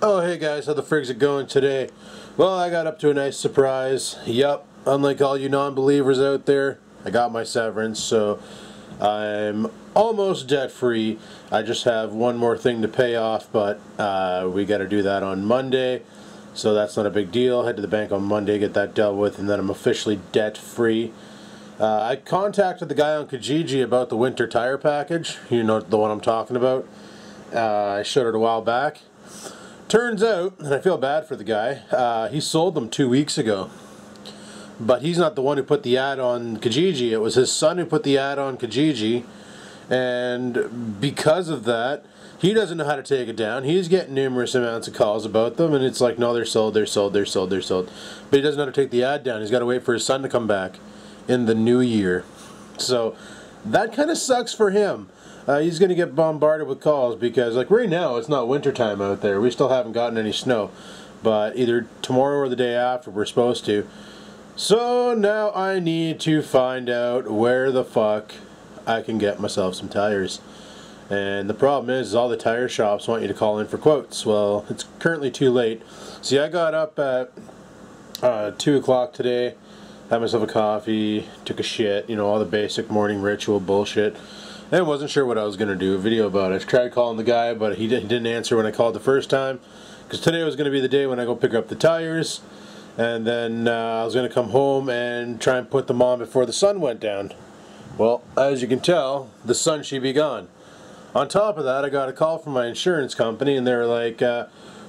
Oh hey guys, how the frig's it going today? Well, I got up to a nice surprise. Yup, unlike all you non-believers out there, I got my severance, so I'm almost debt-free. I just have one more thing to pay off, but we got to do that on Monday, so that's not a big deal. Head to the bank on Monday, get that dealt with, and then I'm officially debt-free. I contacted the guy on Kijiji about the winter tire package. You know the one I'm talking about. I showed it a while back. Turns out, and I feel bad for the guy, he sold them 2 weeks ago. But he's not the one who put the ad on Kijiji. It was his son who put the ad on Kijiji. And because of that, he doesn't know how to take it down. He's getting numerous amounts of calls about them. And it's like, no, they're sold, they're sold, they're sold, they're sold. But he doesn't know how to take the ad down. He's got to wait for his son to come back in the new year. So that kind of sucks for him. He's going to get bombarded with calls because, like, right now it's not wintertime out there. We still haven't gotten any snow, but either tomorrow or the day after we're supposed to. So now I need to find out where the fuck I can get myself some tires. And the problem is all the tire shops want you to call in for quotes. Well, it's currently too late. See, I got up at 2 o'clock today, had myself a coffee, took a shit, you know, all the basic morning ritual bullshit. I wasn't sure what I was going to do a video about it. I tried calling the guy, but he didn't answer when I called the first time. Because today was going to be the day when I go pick up the tires. And then I was going to come home and try and put them on before the sun went down. Well, as you can tell, the sun should be gone. On top of that, I got a call from my insurance company, and they're like,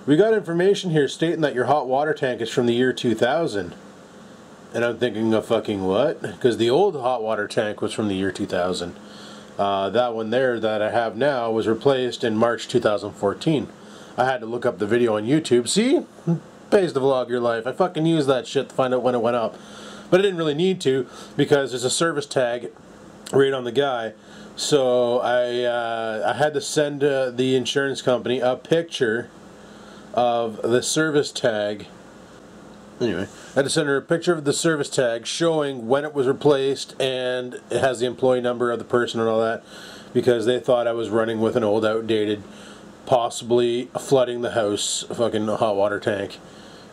we got information here stating that your hot water tank is from the year 2000. And I'm thinking of fucking what? Because the old hot water tank was from the year 2000. That one there that I have now was replaced in March 2014. I had to look up the video on YouTube. See? Pays to vlog your life. I fucking used that shit to find out when it went up. But I didn't really need to because there's a service tag right on the guy. So I had to send the insurance company a picture of the service tag. Anyway, I had to send her a picture of the service tag showing when it was replaced, and it has the employee number of the person and all that, because they thought I was running with an old, outdated, possibly flooding the house fucking hot water tank.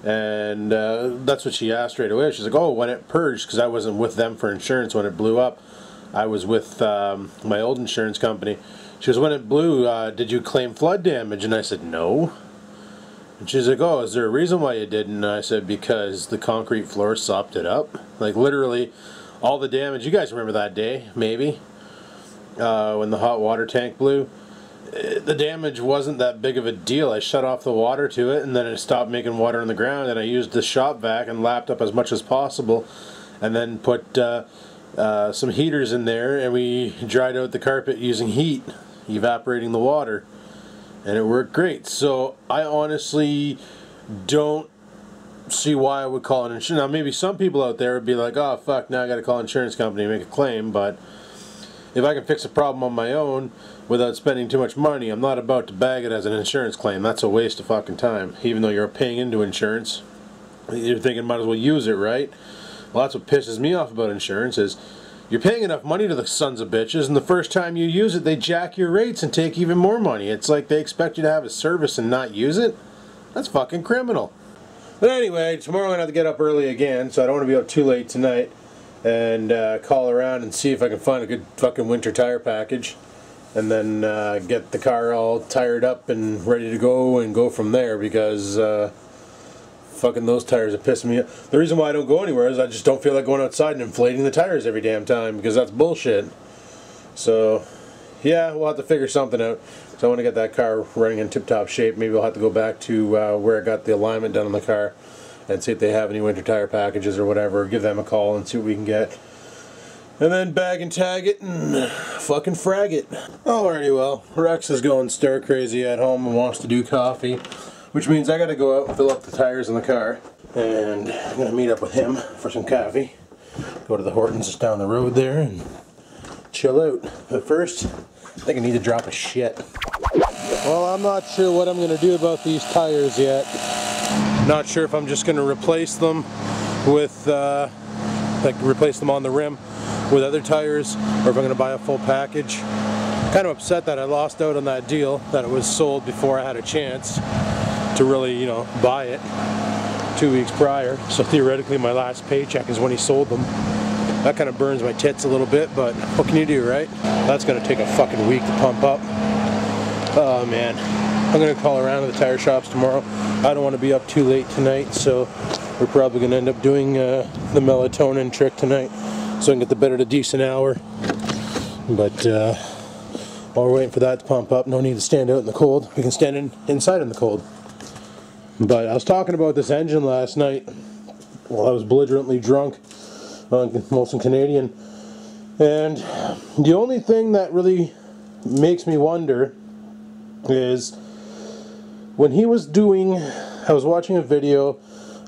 And that's what she asked right away. She's like, oh, when it purged, because I wasn't with them for insurance when it blew up. I was with my old insurance company. She goes, when it blew, did you claim flood damage? And I said, no. And she's like, oh, is there a reason why you didn't? And I said, because the concrete floor sopped it up. Like, literally, all the damage. You guys remember that day, maybe? When the hot water tank blew. The damage wasn't that big of a deal. I shut off the water to it, and then it stopped making water on the ground, and I used the shop vac and lapped up as much as possible, and then put some heaters in there, and we dried out the carpet using heat, evaporating the water. And it worked great. So I honestly don't see why I would call an insurance. Now maybe some people out there would be like, oh fuck, now I gotta call an insurance company and make a claim. But if I can fix a problem on my own without spending too much money, I'm not about to bag it as an insurance claim. That's a waste of fucking time. Even though you're paying into insurance, you're thinking might as well use it, right? Well, that's what pisses me off about insurance is you're paying enough money to the sons of bitches, and the first time you use it, they jack your rates and take even more money. It's like they expect you to have a service and not use it. That's fucking criminal. But anyway, tomorrow I'm going to have to get up early again, so I don't want to be up too late tonight, and call around and see if I can find a good fucking winter tire package, and then get the car all tired up and ready to go from there, because fucking those tires are pissing me off. The reason why I don't go anywhere is I just don't feel like going outside and inflating the tires every damn time, because that's bullshit. So yeah, we'll have to figure something out. So I want to get that car running in tip-top shape. Maybe I'll have to go back to where I got the alignment done on the car and see if they have any winter tire packages or whatever. Give them a call and see what we can get. And then bag and tag it and fucking frag it. Alrighty, well, Rex is going stir crazy at home and wants to do coffee, which means I gotta go out and fill up the tires in the car. And I'm gonna meet up with him for some coffee. Go to the Hortons just down the road there and chill out. But first, I think I need to drop a shit. Well, I'm not sure what I'm gonna do about these tires yet. Not sure if I'm just gonna replace them with, replace them on the rim with other tires, or if I'm gonna buy a full package. Kind of upset that I lost out on that deal, that it was sold before I had a chance to really, you know, buy it 2 weeks prior. So theoretically my last paycheck is when he sold them. That kind of burns my tits a little bit, but what can you do, right? That's gonna take a fucking week to pump up. Oh man, I'm gonna call around to the tire shops tomorrow. I don't want to be up too late tonight, so we're probably gonna end up doing the melatonin trick tonight, so I can get to bed at a decent hour. But while we're waiting for that to pump up, no need to stand out in the cold. We can stand inside in the cold. But I was talking about this engine last night while I was belligerently drunk on Molson Canadian, and the only thing that really makes me wonder is when he was doing, I was watching a video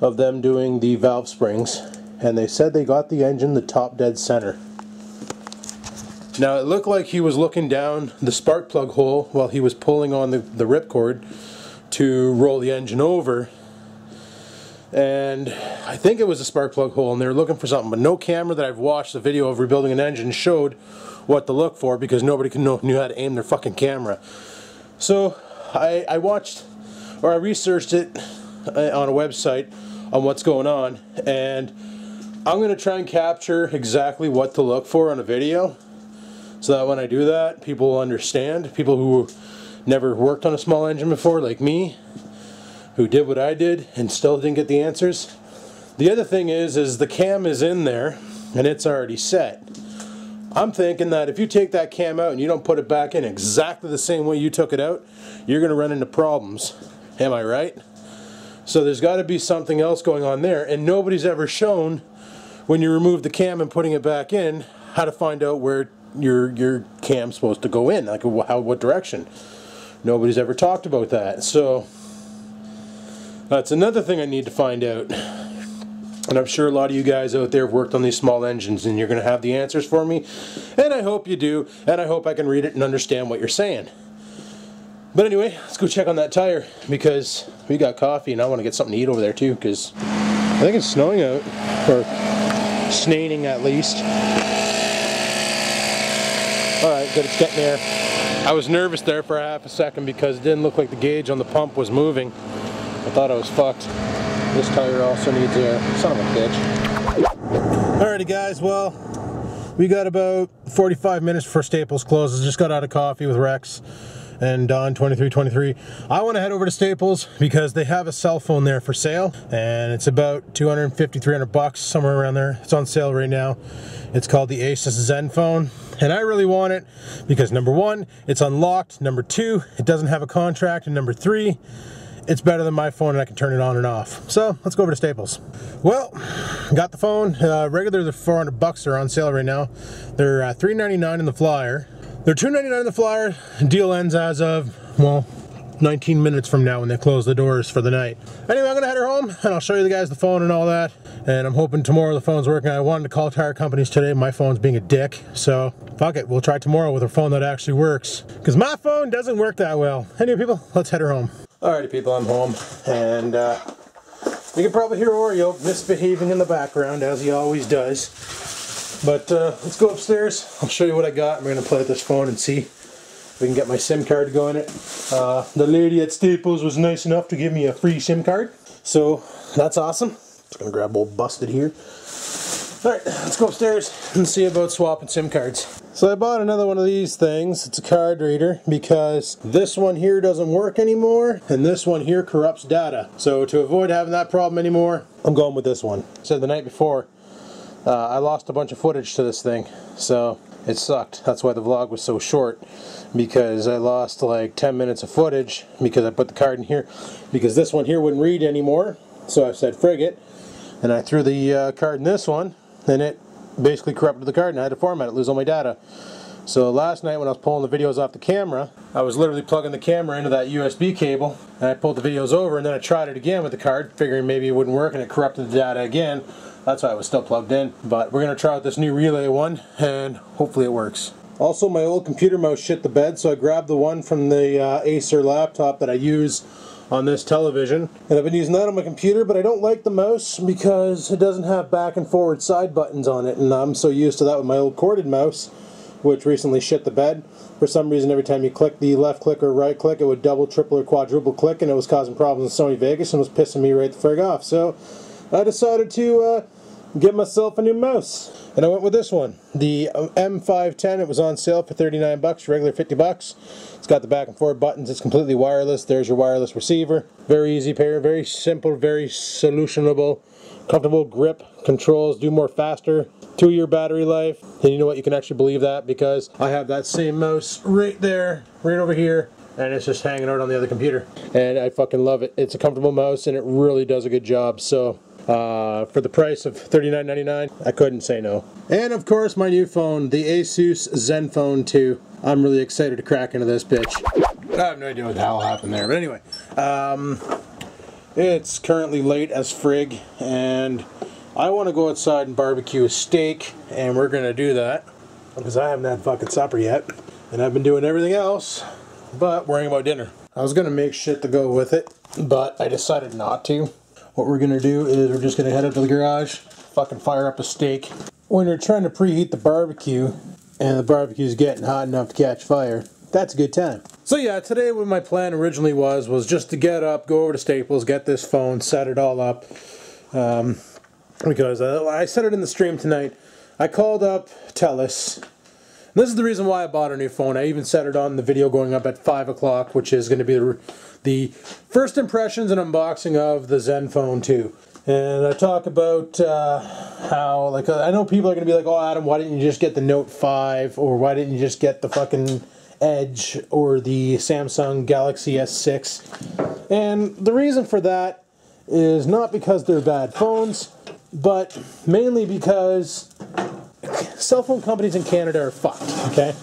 of them doing the valve springs, and they said they got the engine the top dead center. Now it looked like he was looking down the spark plug hole while he was pulling on the ripcord to roll the engine over, and I think it was a spark plug hole and they were looking for something, but no camera that I've watched the video of rebuilding an engine showed what to look for, because nobody knew how to aim their fucking camera. So I watched, or I researched it on a website on what's going on, and I'm going to try and capture exactly what to look for on a video, so that when I do that, people will understand. People who never worked on a small engine before, like me, who did what I did and still didn't get the answers. The other thing is the cam is in there and it's already set. I'm thinking that if you take that cam out and you don't put it back in exactly the same way you took it out, you're going to run into problems. Am I right? So there's got to be something else going on there, and nobody's ever shown, when you remove the cam and putting it back in, how to find out where your cam's supposed to go in, like what direction. Nobody's ever talked about that. So that's another thing I need to find out. And I'm sure a lot of you guys out there have worked on these small engines, and you're going to have the answers for me. And I hope you do, and I hope I can read it and understand what you're saying. But anyway, let's go check on that tire, because we got coffee and I want to get something to eat over there too, because I think it's snowing out, or snaining at least. Alright, good, it's getting there. I was nervous there for a half a second because it didn't look like the gauge on the pump was moving. I thought I was fucked. This tire also needs a son of a bitch. Alrighty guys, well, we got about 45 minutes before Staples closes. Just got out of coffee with Rex and Don 2323. I want to head over to Staples because they have a cell phone there for sale, and it's about 250, 300 bucks, somewhere around there. It's on sale right now. It's called the Asus Zen phone, and I really want it because number one, it's unlocked, number two, it doesn't have a contract, and number three, it's better than my phone and I can turn it on and off. So let's go over to Staples. Well, got the phone. Regular, they're 400 bucks. They're on sale right now. They're $399 in the flyer. They're $299 in the flyer. Deal ends as of, well, 19 minutes from now when they close the doors for the night. Anyway, I'm gonna head her home and I'll show you guys the phone and all that. And I'm hoping tomorrow the phone's working. I wanted to call tire companies today. My phone's being a dick. So fuck it, we'll try tomorrow with a phone that actually works. Because my phone doesn't work that well. Anyway, people, let's head her home. Alrighty people, I'm home, and you can probably hear Oreo misbehaving in the background, as he always does. But let's go upstairs, I'll show you what I got. I'm going to play with this phone and see if we can get my SIM card to go in it. The lady at Staples was nice enough to give me a free SIM card, so that's awesome. Just going to grab old Busted here. Alright, let's go upstairs and see about swapping SIM cards. So I bought another one of these things. It's a card reader because this one here doesn't work anymore and this one here corrupts data. So to avoid having that problem anymore, I'm going with this one. So the night before, I lost a bunch of footage to this thing. So it sucked. That's why the vlog was so short, because I lost like 10 minutes of footage because I put the card in here because this one here wouldn't read anymore. So I said frig it, and I threw the card in this one, and it basically corrupted the card and I had to format it, lose all my data. So last night when I was pulling the videos off the camera, I was literally plugging the camera into that USB cable, and I pulled the videos over, and then I tried it again with the card, figuring maybe it wouldn't work, and it corrupted the data again. That's why I was still plugged in. But we're going to try out this new relay one, and hopefully it works. Also, my old computer mouse shit the bed, so I grabbed the one from the Acer laptop that I use on this television, and I've been using that on my computer, but I don't like the mouse because it doesn't have back and forward side buttons on it, and I'm so used to that with my old corded mouse which recently shit the bed. For some reason, every time you click the left click or right click, it would double, triple, or quadruple click, and it was causing problems in Sony Vegas and was pissing me right the frig off. So I decided to get myself a new mouse, and I went with this one, the M510. It was on sale for 39 bucks, regular 50 bucks. It's got the back and forth buttons. It's completely wireless. There's your wireless receiver. Very easy pair, very simple, very solutionable, comfortable grip, controls, do more faster, 2-year battery life. And you know what, you can actually believe that because I have that same mouse right there, right over here, and it's just hanging out on the other computer. And I fucking love it. It's a comfortable mouse and it really does a good job. So for the price of $39.99, I couldn't say no. And of course my new phone, the Asus Zenfone 2. I'm really excited to crack into this bitch. I have no idea what the hell happened there, but anyway. It's currently late as frig, and I want to go outside and barbecue a steak, and we're going to do that because I haven't had fucking supper yet, and I've been doing everything else but worrying about dinner. I was going to make shit to go with it, but I decided not to. What we're going to do is we're just going to head up to the garage, fucking fire up a steak. When you're trying to preheat the barbecue, and the barbecue's getting hot enough to catch fire, that's a good time. So yeah, today what my plan originally was just to get up, go over to Staples, get this phone, set it all up. Because I said it in the stream tonight, I called up Telus. This is the reason why I bought a new phone. I even said it on the video going up at 5 o'clock, which is going to be the first impressions and unboxing of the Zenfone 2. And I talk about how, like, I know people are going to be like, oh, Adam, why didn't you just get the Note 5? Or why didn't you just get the fucking Edge or the Samsung Galaxy S6? And the reason for that is not because they're bad phones, but mainly because cell phone companies in Canada are fucked, okay?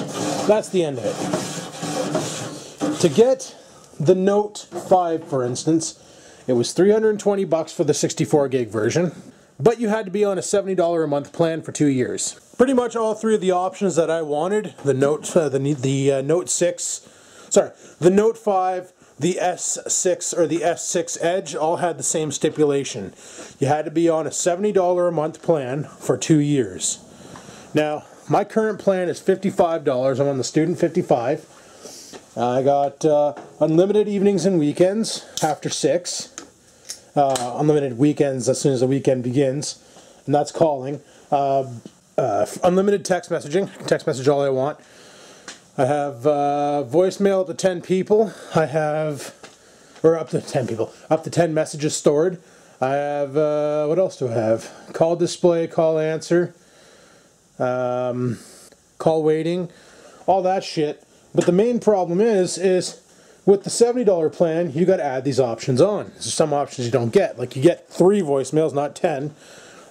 That's the end of it. To get the Note 5, for instance, it was 320 bucks for the 64 gig version, but you had to be on a $70 a month plan for 2 years. Pretty much all three of the options that I wanted, the Note 6, the Note 5, the S6 or the S6 Edge, all had the same stipulation. You had to be on a $70 a month plan for 2 years. Now, my current plan is $55. I'm on the Student 55. I got unlimited evenings and weekends after 6. Unlimited weekends as soon as the weekend begins, and that's calling. Unlimited text messaging. I can text message all I want. I have voicemail up to 10 people. I have, or up to 10 people, up to 10 messages stored. I have, what else do I have? Call display, call answer, call waiting, all that shit. But the main problem is with the $70 plan, you got to add these options on. There's some options you don't get. Like you get 3 voicemails, not 10.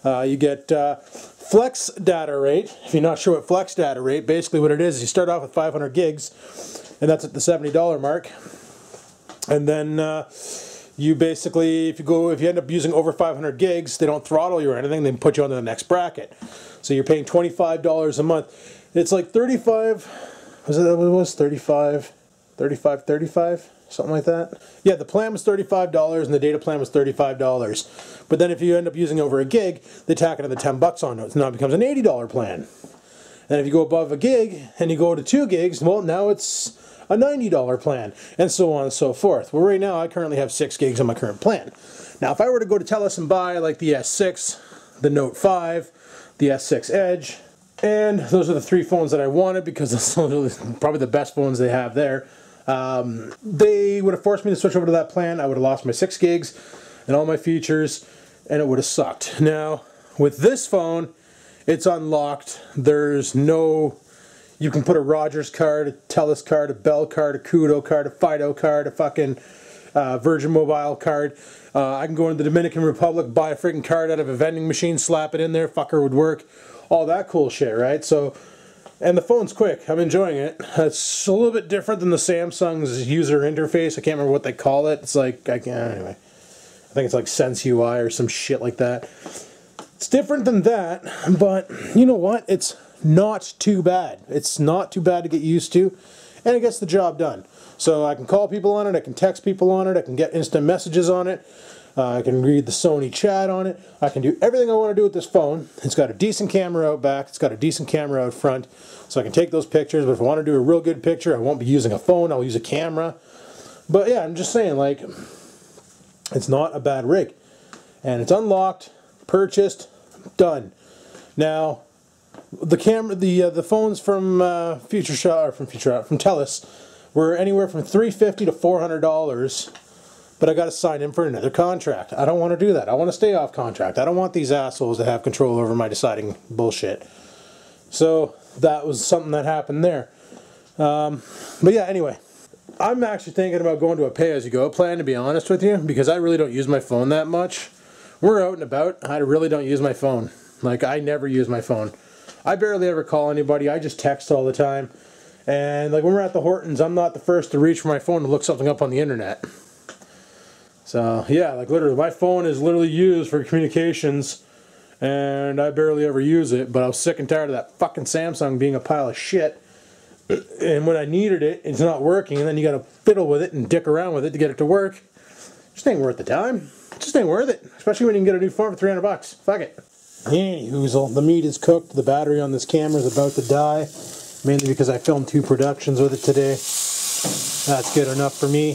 You get flex data rate. If you're not sure what flex data rate, basically what it is you start off with 500 gigs, and that's at the $70 mark. And then you basically, if you end up using over 500 gigs, they don't throttle you or anything. They put you on to the next bracket. So you're paying $25 a month. It's like 35. Was it? What it was 35? 35, something like that. Yeah, the plan was $35 and the data plan was $35. But then if you end up using over a gig, they tack another 10 bucks on it. So now it becomes an $80 plan. And if you go above a gig and you go to 2 gigs, well, now it's a $90 plan, and so on and so forth. Well, right now I currently have 6 gigs on my current plan. Now, if I were to go to Telus and buy like the S6, the Note 5, the S6 Edge, and those are the 3 phones that I wanted because that's probably the best phones they have there. They would have forced me to switch over to that plan. I would have lost my 6 gigs and all my features, and it would have sucked. Now, with this phone, it's unlocked. There's no... You can put a Rogers card, a Telus card, a Bell card, a Kudo card, a Fido card, a fucking Virgin Mobile card. I can go into the Dominican Republic, buy a freaking card out of a vending machine, slap it in there, fucker would work. All that cool shit, right? So... And the phone's quick. I'm enjoying it. It's a little bit different than the Samsung's user interface. I can't remember what they call it. It's like, anyway. I think it's like Sense UI or some shit like that. It's different than that, but you know what? It's not too bad. It's not too bad to get used to, and it gets the job done. So I can call people on it, I can text people on it, I can get instant messages on it. I can read the Sony chat on it. I can do everything I want to do with this phone. It's got a decent camera out back. It's got a decent camera out front. So I can take those pictures, but if I want to do a real good picture, I won't be using a phone. I'll use a camera. But yeah, I'm just saying, like, it's not a bad rig. And it's unlocked, purchased, done. Now, the camera, the phones from from Telus were anywhere from $350 to $400, but I got to sign in for another contract. I don't want to do that. I want to stay off contract. I don't want these assholes to have control over my deciding bullshit. So that was something that happened there. But yeah, anyway, I'm actually thinking about going to a pay-as-you-go plan, to be honest with you, because I really don't use my phone that much. We're out and about. I really don't use my phone. Like, I never use my phone. I barely ever call anybody. I just text all the time. And like when we're at the Hortons, I'm not the first to reach for my phone to look something up on the internet. So yeah, like literally, my phone is literally used for communications, and I barely ever use it. But I was sick and tired of that fucking Samsung being a pile of shit. And when I needed it, it's not working, and then you gotta fiddle with it and dick around with it to get it to work. It just ain't worth the time. It just ain't worth it. Especially when you can get a new phone for $300. Fuck it. Anyhoozle, the meat is cooked. The battery on this camera is about to die. Mainly because I filmed 2 productions with it today. That's good enough for me.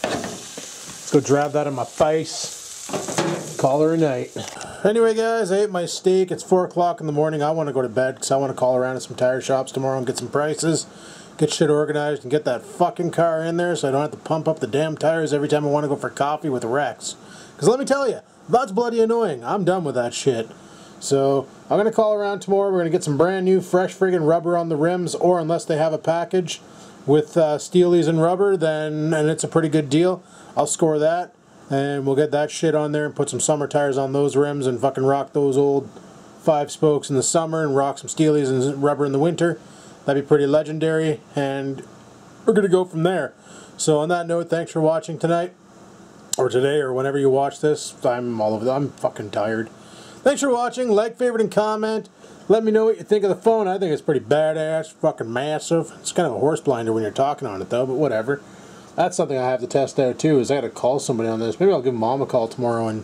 Let's go drab that in my face. Call her a night. Anyway guys, I ate my steak. It's 4 o'clock in the morning. I want to go to bed because I want to call around to some tire shops tomorrow and get some prices. Get shit organized and get that fucking car in there so I don't have to pump up the damn tires every time I want to go for coffee with Rex. Because let me tell you, that's bloody annoying. I'm done with that shit. So I'm going to call around tomorrow. We're going to get some brand new fresh friggin' rubber on the rims, or unless they have a package with steelies and rubber, and it's a pretty good deal. I'll score that, and we'll get that shit on there and put some summer tires on those rims and fucking rock those old 5 spokes in the summer and rock some steelies and rubber in the winter. That'd be pretty legendary, and we're going to go from there. So on that note, thanks for watching tonight, or today, or whenever you watch this. I'm fucking tired. Thanks for watching. Like, favorite, and comment. Let me know what you think of the phone. I think it's pretty badass, fucking massive. It's kind of a horse blinder when you're talking on it though, but whatever. That's something I have to test out too, is I gotta call somebody on this. Maybe I'll give Mom a call tomorrow,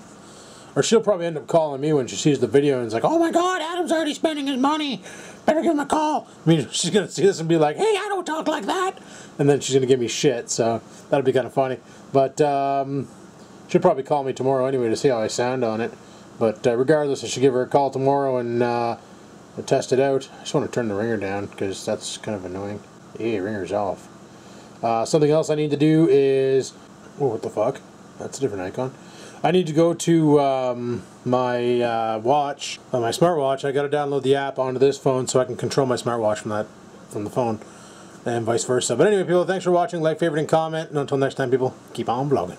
or she'll probably end up calling me when she sees the video and it's like, oh my god, Adam's already spending his money. Better give him a call. I mean, she's gonna see this and be like, hey, I don't talk like that. And then she's gonna give me shit, so that'll be kind of funny. But she'll probably call me tomorrow anyway to see how I sound on it. But regardless, I should give her a call tomorrow and test it out. I just want to turn the ringer down because that's kind of annoying. Yeah, ringer's off. Something else I need to do is... Oh, what the fuck? That's a different icon. I need to go to my watch, my smartwatch. I got to download the app onto this phone so I can control my smartwatch from the phone, and vice versa. But anyway, people, thanks for watching. Like, favorite, and comment. And until next time, people, keep on vlogging.